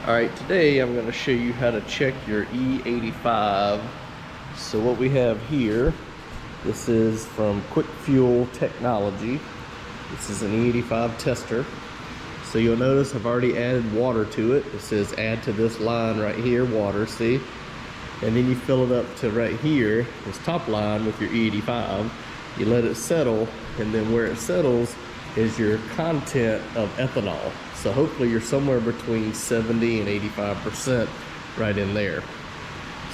Alright, today I'm going to show you how to check your E85. So what we have here, this is from Quick Fuel Technology. This is an E85 tester. So you'll notice I've already added water to it. It says add to this line right here, water, see? And then you fill it up to right here, this top line with your E85. You let it settle, and then where it settles is your content of ethanol. So hopefully you're somewhere between 70 and 85% right in there.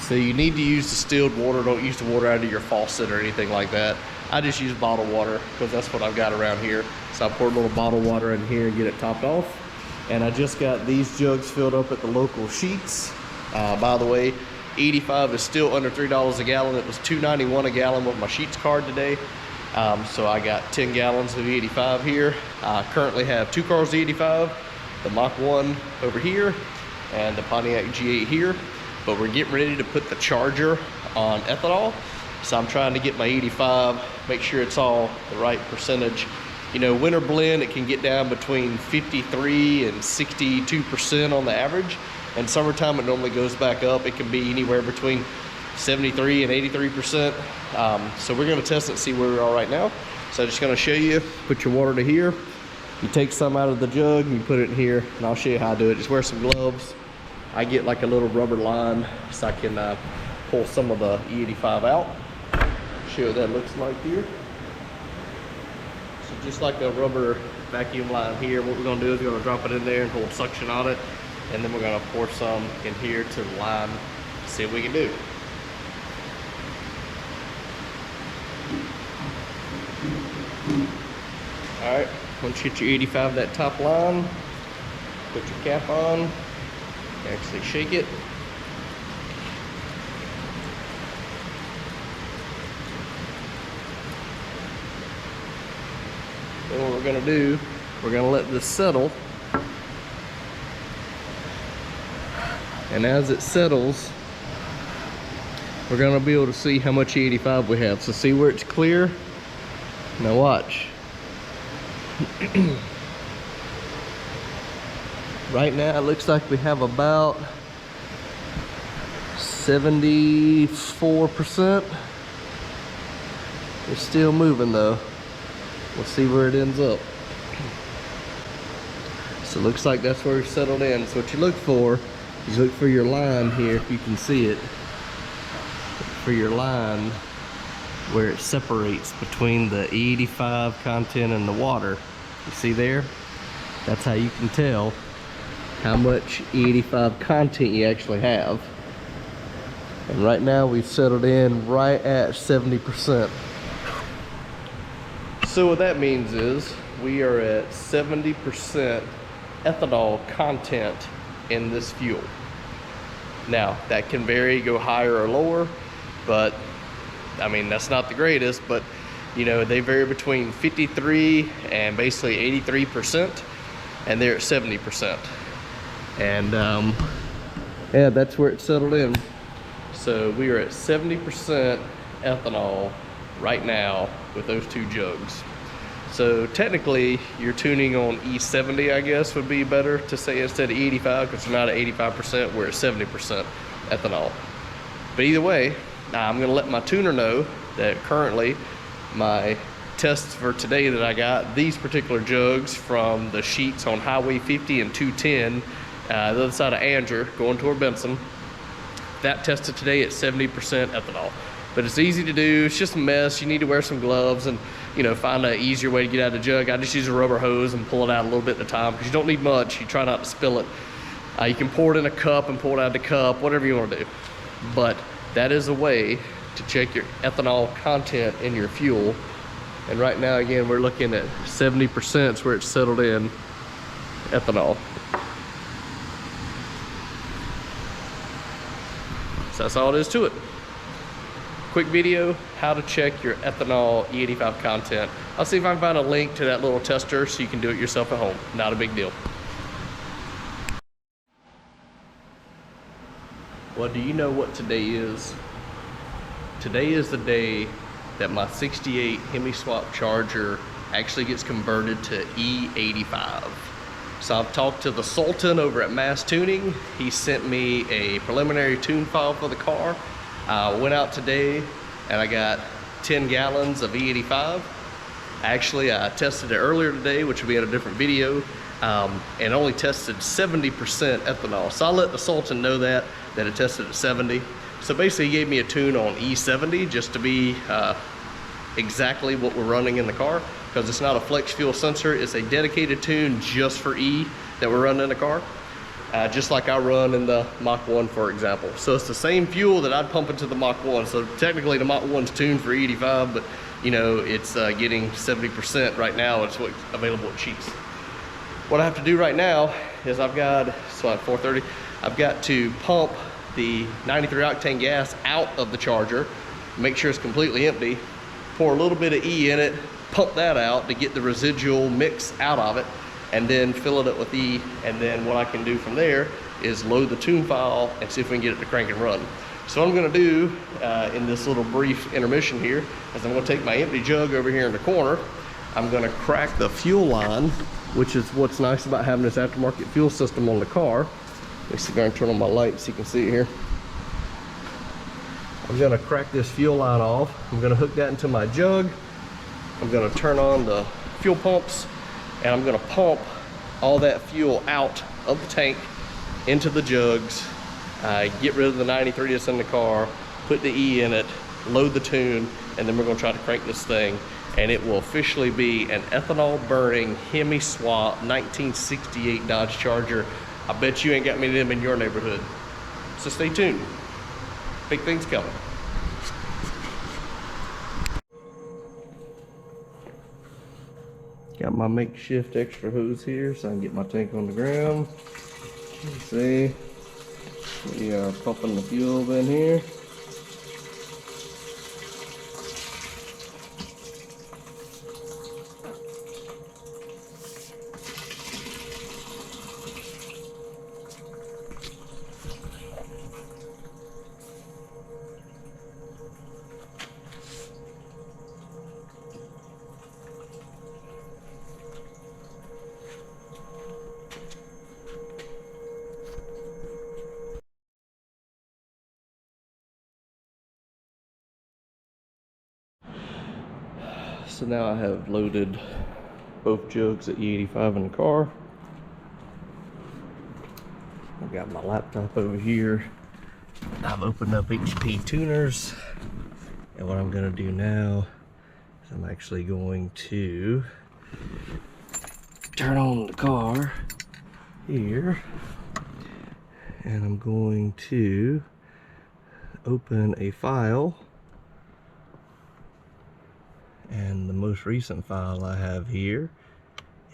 So you need to use distilled water. Don't use the water out of your faucet or anything like that. I just use bottled water because that's what I've got around here. So I pour a little bottled water in here and get it topped off. And I just got these jugs filled up at the local Sheets. By the way, 85 is still under $3 a gallon. It was $2.91 a gallon with my Sheets card today. So I got 10 gallons of E85 here. I currently have 2 cars of E85, the Mach 1 over here and the Pontiac G8 here. But we're getting ready to put the charger on ethanol. So I'm trying to get my E85, make sure it's all the right percentage. You know, winter blend, it can get down between 53 and 62% on the average. And summertime, it normally goes back up. It can be anywhere between 73 and 83%. So we're gonna test it and see where we are right now. So I'm just gonna show you, put your water to here. You take some out of the jug and you put it in here, and I'll show you how to do it. Just wear some gloves. I get like a little rubber line so I can pull some of the E85 out. Show you what that looks like here. So just like a rubber vacuum line here, what we're gonna do is we're gonna drop it in there and hold suction on it. And then we're gonna pour some in here to the line, see what we can do. All right, once you get your 85 that top line, put your cap on, actually shake it. Then what we're gonna do, we're gonna let this settle. And as it settles, we're gonna be able to see how much E85 we have. So see where it's clear? Now watch. Right now it looks like we have about 74%. It's still moving though. We'll see where it ends up. So it looks like that's where it's settled in. So what you look for is look for your line here, if you can see it. Look for your line where it separates between the E85 content and the water. You see there? That's how you can tell how much E85 content you actually have. And right now we've settled in right at 70%. So what that means is we are at 70% ethanol content in this fuel. Now that can vary, go higher or lower, but I mean, that's not the greatest, but you know, they vary between 53 and basically 83%, and they're at 70%. And yeah, that's where it settled in. So we are at 70% ethanol right now with those 2 jugs. So technically you're tuning on E70, I guess would be better to say, instead of E85, because we're not at 85%, we're at 70% ethanol. But either way, I'm gonna let my tuner know that currently my tests for today that I got, these particular jugs from the Sheets on Highway 50 and 210, the other side of Anger, going toward Benson, that tested today at 70% ethanol. But it's easy to do, it's just a mess. You need to wear some gloves and, you know, find an easier way to get out of the jug. I just use a rubber hose and pull it out a little bit at a time, because you don't need much. You try not to spill it. You can pour it in a cup and pour it out of the cup, whatever you want to do. But that is a way to check your ethanol content in your fuel. And right now, again, we're looking at 70% is where it's settled in ethanol. So that's all it is to it. Quick video, how to check your ethanol E85 content. I'll see if I can find a link to that little tester so you can do it yourself at home. Not a big deal. Well, do you know what today is? Today is the day that my 68 Hemi swap charger actually gets converted to E85. So I've talked to the Sultan over at Mass Tuning. He sent me a preliminary tune file for the car. I went out today and I got 10 gallons of E85. Actually, I tested it earlier today, which will be in a different video, and only tested 70% ethanol. So I let the Sultan know that it tested at 70. So basically he gave me a tune on E70 just to be exactly what we're running in the car, because it's not a flex fuel sensor. It's a dedicated tune just for E that we're running in the car, just like I run in the Mach 1, for example. So it's the same fuel that I'd pump into the Mach 1. So technically the Mach 1's tuned for E85, but you know, it's getting 70% right now. It's what's available at Cheeks. What I have to do right now is I've got, so at 4:30, I've got to pump the 93 octane gas out of the charger, make sure it's completely empty, pour a little bit of E in it, pump that out to get the residual mix out of it, and then fill it up with E. And then what I can do from there is load the tune file and see if we can get it to crank and run. So what I'm gonna do in this little brief intermission here is I'm gonna take my empty jug over here in the corner. I'm gonna crack the fuel line, which is what's nice about having this aftermarket fuel system on the car. Let me see if I can turn on my light so you can see it here. I'm gonna crack this fuel line off. I'm gonna hook that into my jug. I'm gonna turn on the fuel pumps, and I'm gonna pump all that fuel out of the tank into the jugs, get rid of the 93 that's in the car, put the E in it, load the tune, and then we're gonna try to crank this thing, and it will officially be an ethanol burning Hemi swap 1968 Dodge Charger. I bet you ain't got many of them in your neighborhood. So stay tuned. Big things coming. Got my makeshift extra hose here so I can get my tank on the ground. Let's see. We are pumping the fuel in here. So now I have loaded both jugs of E85 in the car. I've got my laptop over here. I've opened up HP tuners. And what I'm gonna do now is I'm actually going to turn on the car here. And I'm going to open a file. And the most recent file I have here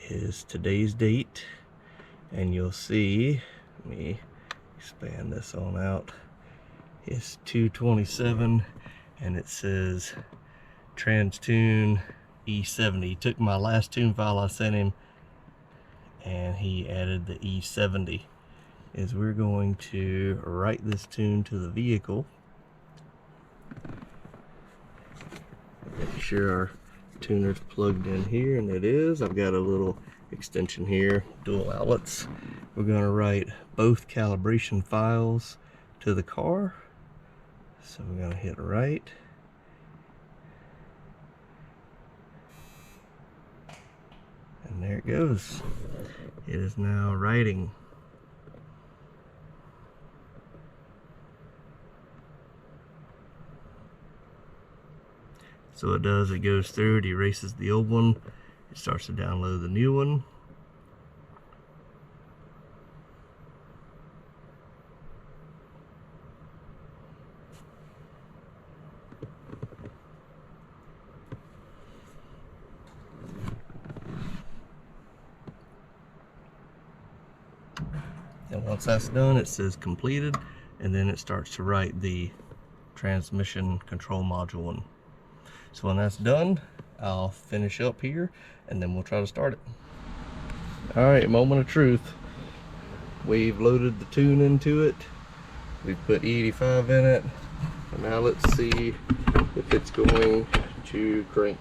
is today's date, and you'll see, let me expand this on out, it's 2/27, and it says trans tune E70. He took my last tune file I sent him and he added the E70. Is we're going to write this tune to the vehicle. Make sure our tuner's plugged in here, and it is. I've got a little extension here, dual outlets. We're going to write both calibration files to the car. So we're going to hit write. And there it goes. It is now writing. So it does, it goes through, it erases the old one, it starts to download the new one. And once that's done, it says completed, and then it starts to write the transmission control module one. So when that's done, I'll finish up here and then we'll try to start it. All right, moment of truth. We've loaded the tune into it. We've put E85 in it. And now let's see if it's going to crank.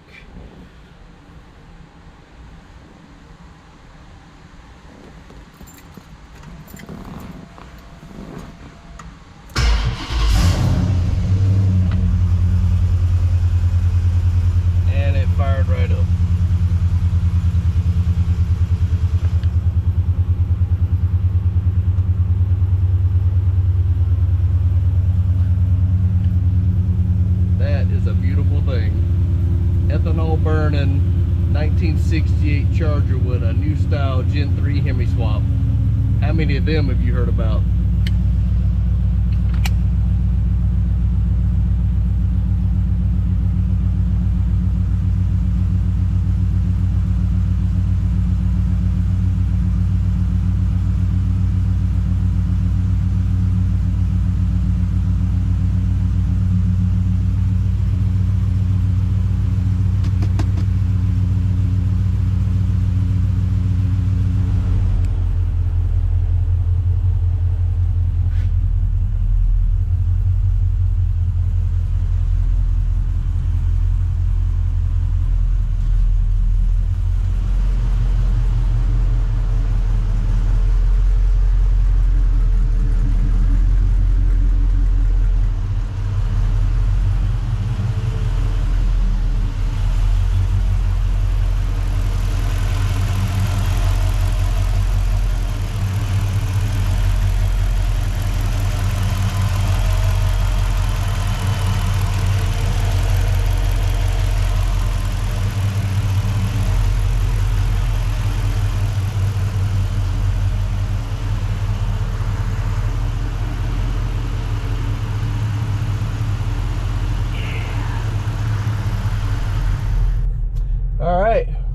burning 1968 Charger with a new style Gen 3 Hemi swap. How many of them have you heard about?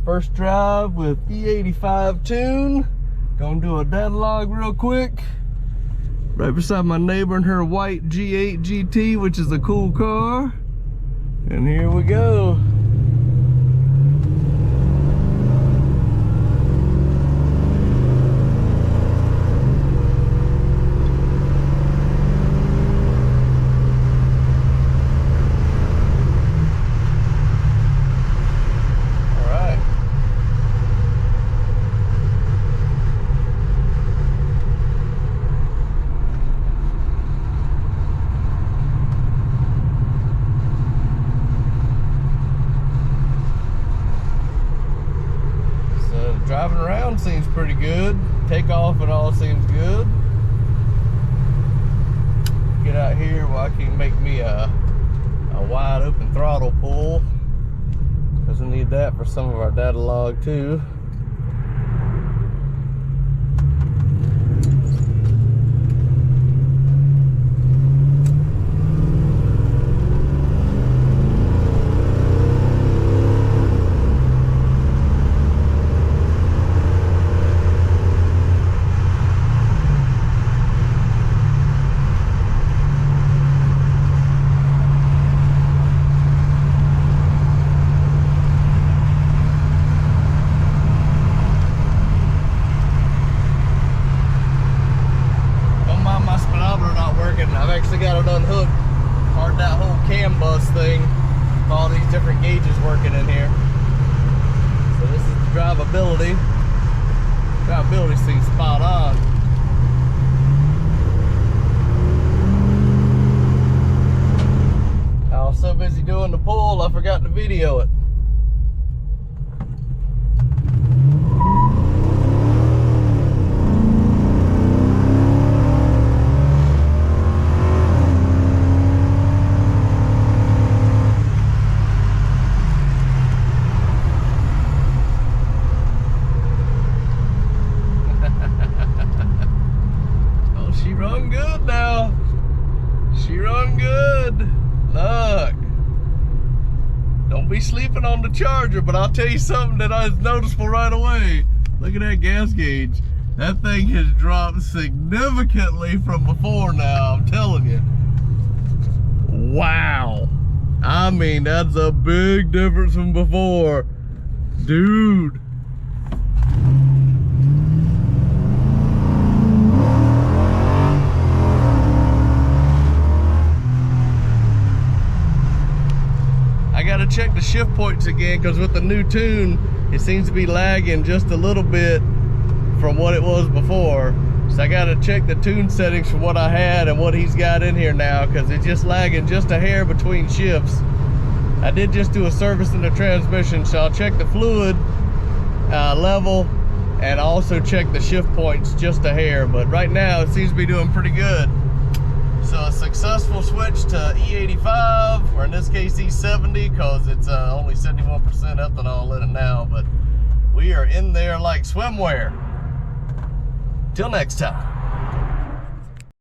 First drive with E85 tune. Gonna do a data log real quick. Right beside my neighbor in her white G8 GT, which is a cool car. And here we go. Driving around seems pretty good. Takeoff and all seems good. Get out here where I can make me a wide open throttle pull, because we need that for some of our data log too. I've actually got it unhooked. Hard that whole cam bus thing. All these different gauges working in here. So this is the drivability. Drivability seems spot on. I was so busy doing the pull, I forgot to video it. Run good now. She run good. Look. Don't be sleeping on the Charger, but I'll tell you something that I was noticeable right away. Look at that gas gauge. That thing has dropped significantly from before now, I'm telling you. Wow. I mean, that's a big difference from before. Dude. I gotta check the shift points again, because with the new tune, it seems to be lagging just a little bit from what it was before. So I gotta check the tune settings from what I had and what he's got in here now, because it's just lagging just a hair between shifts. I did just do a service in the transmission, so I'll check the fluid level and also check the shift points just a hair. But right now, it seems to be doing pretty good. So a successful switch to E85, or in this case E70, because it's only 71% ethanol in it now, but we are in there like swimwear. Till next time.